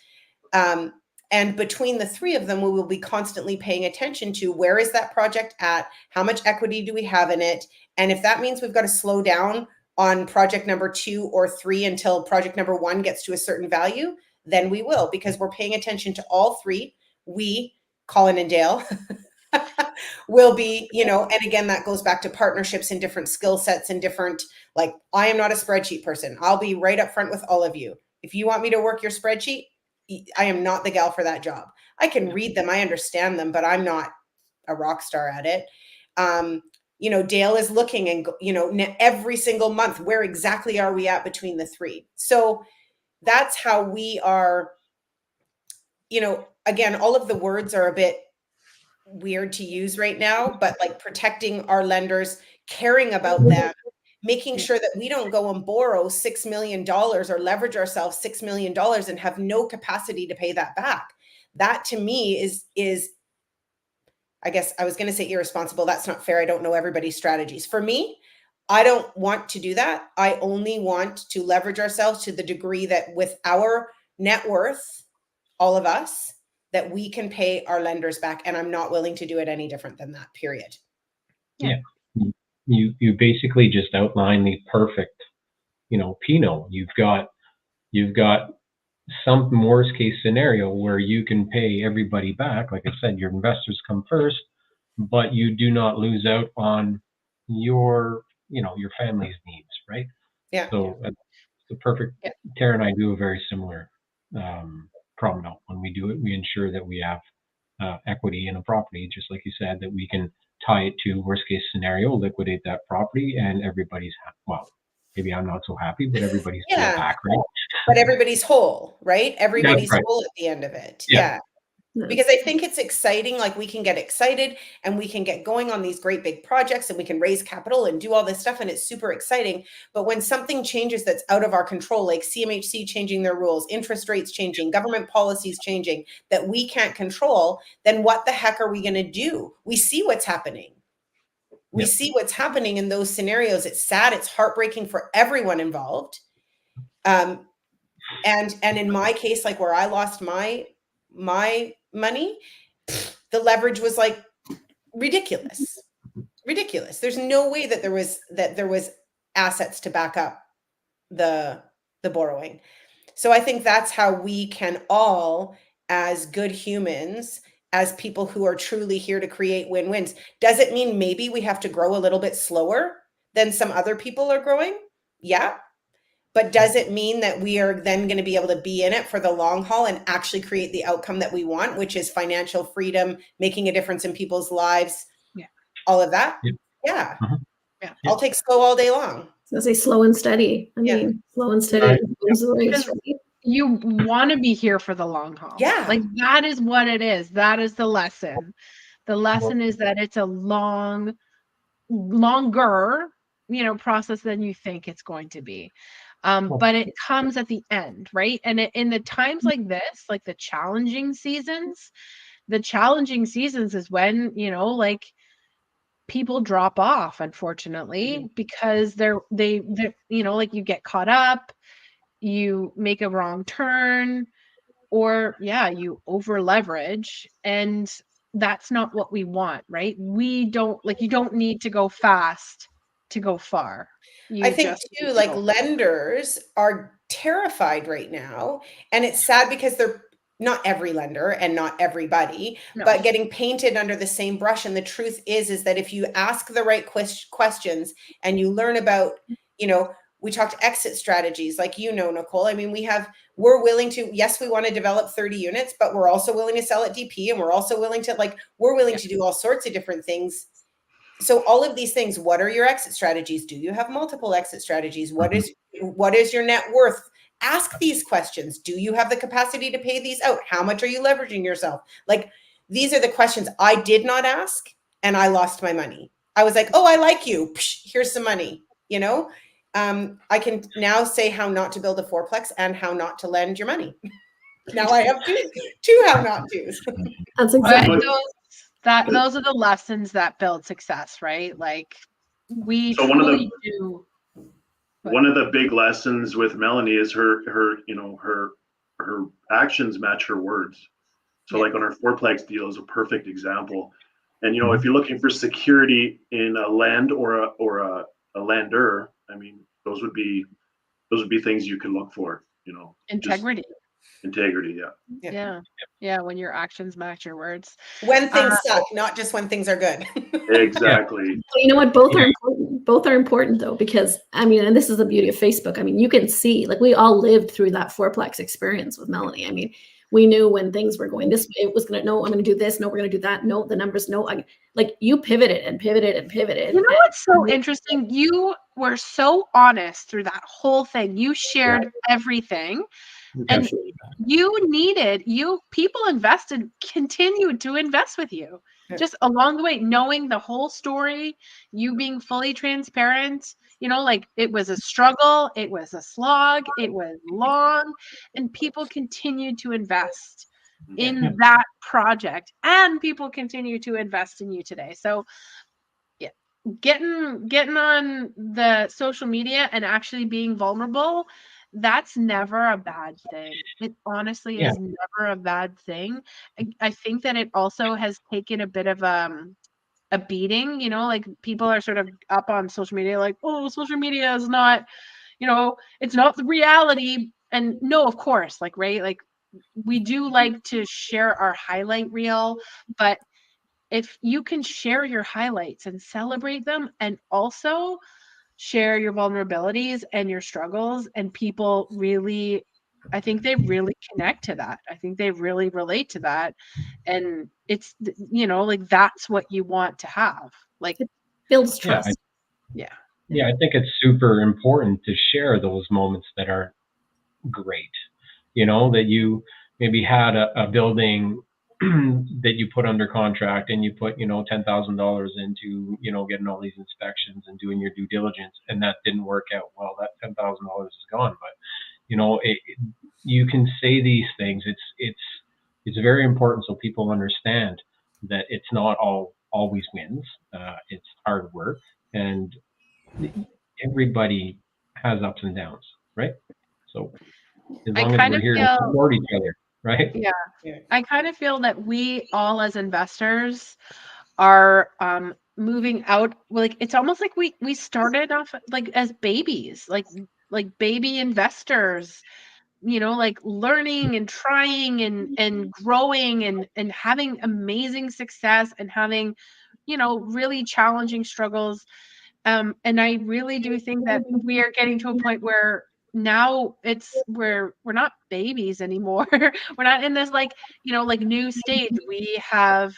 And between the 3 of them, we will be constantly paying attention to, where is that project at? How much equity do we have in it? And if that means we've got to slow down on project number 2 or 3 until project number 1 gets to a certain value, then we will, because we're paying attention to all 3. We, Colin and Dale, will be, and again, that goes back to partnerships and different skill sets and different, like, I am not a spreadsheet person. I'll be right up front with all of you. If you want me to work your spreadsheet, I am not the gal for that job. I can read them, I understand them, but I'm not a rock star at it. You know, Dale is looking and, you know, every single month, where exactly are we at between the three? So that's how we are, you know, again, all of the words are a bit weird to use right now, but like protecting our lenders, caring about them, making sure that we don't go and borrow $6 million or leverage ourselves $6 million and have no capacity to pay that back. That to me is, I guess I was going to say irresponsible. That's not fair. I don't know everybody's strategies. For me, I don't want to do that. I only want to leverage ourselves to the degree that with our net worth, all of us, that we can pay our lenders back. And I'm not willing to do it any different than that, period. Yeah. You basically just outline the perfect, you know, Pinot. You've got some worst case scenario where you can pay everybody back. Like I said, your investors come first, but you do not lose out on your, you know, your family's needs, right? Yeah. So the perfect, Tara and I do a very similar problem note. When we do it, we ensure that we have equity in a property, just like you said, that we can tie it to worst case scenario, liquidate that property, and everybody's well, maybe I'm not so happy, but everybody's back, right? But everybody's whole, right? Everybody's whole at the end of it. Yeah. Because I think it's exciting. Like we can get excited and we can get going on these great big projects and we can raise capital and do all this stuff. And it's super exciting. But when something changes that's out of our control, like CMHC changing their rules, interest rates changing, government policies changing that we can't control, then what the heck are we going to do? We see what's happening. We see what's happening in those scenarios. It's sad. It's heartbreaking for everyone involved. And in my case, like where I lost my money, the leverage was like ridiculous. There's no way that there was assets to back up the borrowing. So I think that's how we can all, as good humans, as people who are truly here to create win-wins. Does it mean maybe we have to grow a little bit slower than some other people are growing? Yeah. But does it mean that we are then going to be able to be in it for the long haul and actually create the outcome that we want, which is financial freedom, making a difference in people's lives, all of that? Yeah. I'll take slow all day long. So I say slow and steady. I mean, slow and steady. You want to be here for the long haul. Yeah. Like that is what it is. That is the lesson. The lesson is that it's a longer, you know, process than you think it's going to be. But it comes at the end, right? And in the times like this, like the challenging seasons is when, you know, like people drop off, unfortunately, because they you know, like you get caught up, you make a wrong turn, or you over leverage, and that's not what we want, right? You don't need to go fast to go far. I think too, like lenders are terrified right now, and it's sad because they're not every lender and not everybody, but getting painted under the same brush. And the truth is that if you ask the right questions and you learn about, you know, we talked exit strategies, like, you know, Nicole, I mean, we're willing to, yes, we want to develop 30 units, but we're also willing to sell at DP, and we're also willing to to do all sorts of different things. So all of these things, what are your exit strategies? Do you have multiple exit strategies? What is your net worth? Ask these questions. Do you have the capacity to pay these out? How much are you leveraging yourself? Like, these are the questions I did not ask, and I lost my money. I was like, oh, I like you. Psh, here's some money, you know? I can now say how not to build a fourplex and how not to lend your money. Now I have two how not to's. That's exactly. Those are the lessons that build success, right? Like we so truly do. One of the big lessons with Melanie is her actions match her words. So like on our fourplex deal is a perfect example. And, you know, if you're looking for security in a land or a lender, I mean, those would be things you can look for, you know. Integrity. Yeah. When your actions match your words. When things suck, not just when things are good. Exactly. You know what? Both are important. Both are important though, because I mean, and this is the beauty of Facebook. I mean, you can see, like, we all lived through that fourplex experience with Melanie. I mean, We knew when things were going this way, it was going to, no, I'm going to do this. No, we're going to do that. No, the numbers, no. Like you pivoted and pivoted and pivoted. You know what's so interesting? You were so honest through that whole thing. You shared everything. And people continued to invest with you just along the way, knowing the whole story, you being fully transparent, like it was a struggle, it was a slog, it was long, and people continued to invest in that project, and people continue to invest in you today. So yeah, getting on the social media and actually being vulnerable, that's never a bad thing. It honestly is never a bad thing. I think that it also has taken a bit of a beating, like people are sort of up on social media like, oh, social media is not, it's not the reality. And no, of course, like, right, like we do like to share our highlight reel, but if you can share your highlights and celebrate them, and also share your vulnerabilities and your struggles, and people really, I think they really connect to that. I think they really relate to that. And it's, like that's what you want to have. Like it builds trust. Yeah, I think it's super important to share those moments that are great. That you maybe had a building that you put under contract and you put, $10,000 into, getting all these inspections and doing your due diligence, and that didn't work out well. That $10,000 is gone. But, you can say these things. It's very important so people understand that it's not always wins. It's hard work, and everybody has ups and downs, right? So as long as we're here to support each other, right? Yeah. I kind of feel that we all as investors are moving out, like it's almost like we started off like as babies, like baby investors, like learning and trying and growing and having amazing success and having, really challenging struggles. And I really do think that we are getting to a point where now we're not babies anymore. We're not in this like, like new stage. We have,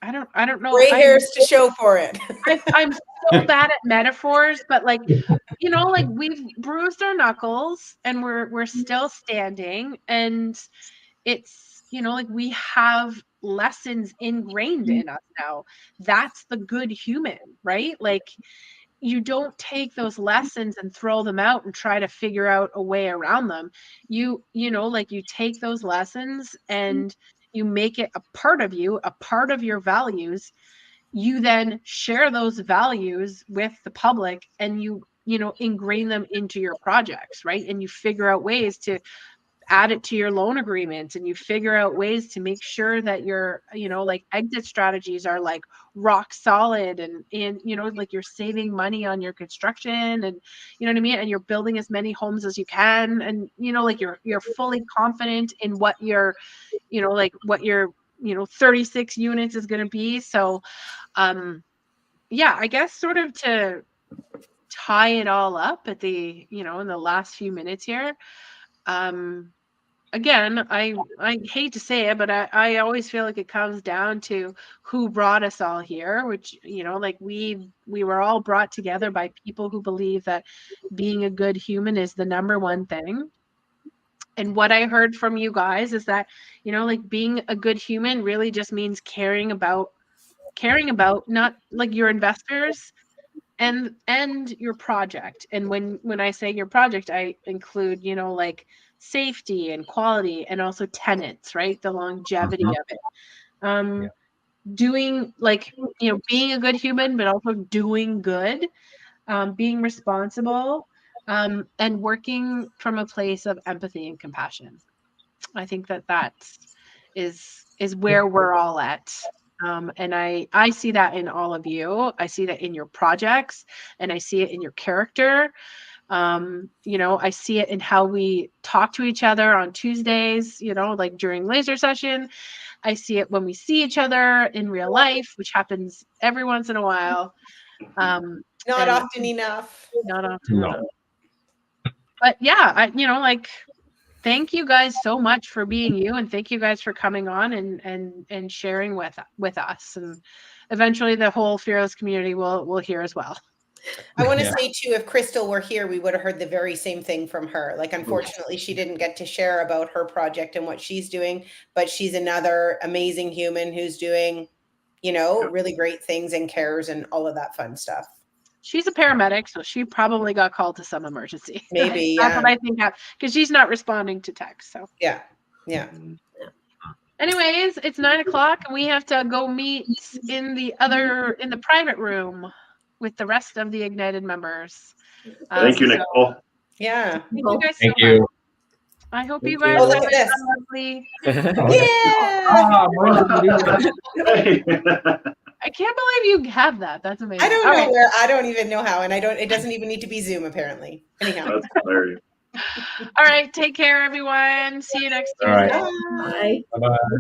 I don't know. Gray hairs to show for it. I'm so bad at metaphors, but like, like we've bruised our knuckles and we're still standing, and it's, like we have lessons ingrained in us now. That's the good human, right? Like you don't take those lessons and throw them out and try to figure out a way around them. Like you take those lessons and you make it a part of you, a part of your values. You then share those values with the public, and you ingrain them into your projects, right? And you figure out ways to add it to your loan agreements, and you figure out ways to make sure that your, like exit strategies are like rock solid, and like you're saving money on your construction, and you know what I mean, and you're building as many homes as you can, and like you're fully confident in what your, like what your 36 units is going to be. So yeah, I guess sort of to tie it all up at the, in the last few minutes here, again, I hate to say it, but I always feel like it comes down to who brought us all here, which, like we were all brought together by people who believe that being a good human is the number one thing. And what I heard from you guys is that, like being a good human really just means caring about not like your investors and your project. And when I say your project, I include, like safety and quality, and also tenants, right? The longevity of it. Doing like, being a good human, but also doing good, being responsible, and working from a place of empathy and compassion. I think that is where we're all at. And I see that in all of you. I see that in your projects, and I see it in your character. I see it in how we talk to each other on Tuesdays, like during laser session. I see it when we see each other in real life, which happens every once in a while. Not often enough. Not often enough. But yeah, like thank you guys so much for being you, and thank you guys for coming on and sharing with us. And eventually the whole Fiore's community will hear as well. I want to say too, if Crystal were here, we would have heard the very same thing from her. Like, unfortunately, she didn't get to share about her project and what she's doing, but she's another amazing human who's doing, really great things and cares and all of that fun stuff. She's a paramedic, so she probably got called to some emergency. Maybe, That's what I think, because she's not responding to text. So yeah. Anyways, it's 9:00 and we have to go meet in the private room with the rest of the Ignited members. Thank you, Nicole. Yeah. Thank you guys Thank so you. much. I hope you Thank you. guys Oh, look at this. lovely. Yeah. I can't believe you have that. That's amazing. I don't All know right. where. I don't even know how, and it doesn't even need to be Zoom apparently. Anyhow. That's hilarious. All right. Take care, everyone. See you next All right. Tuesday. Bye. Bye-bye.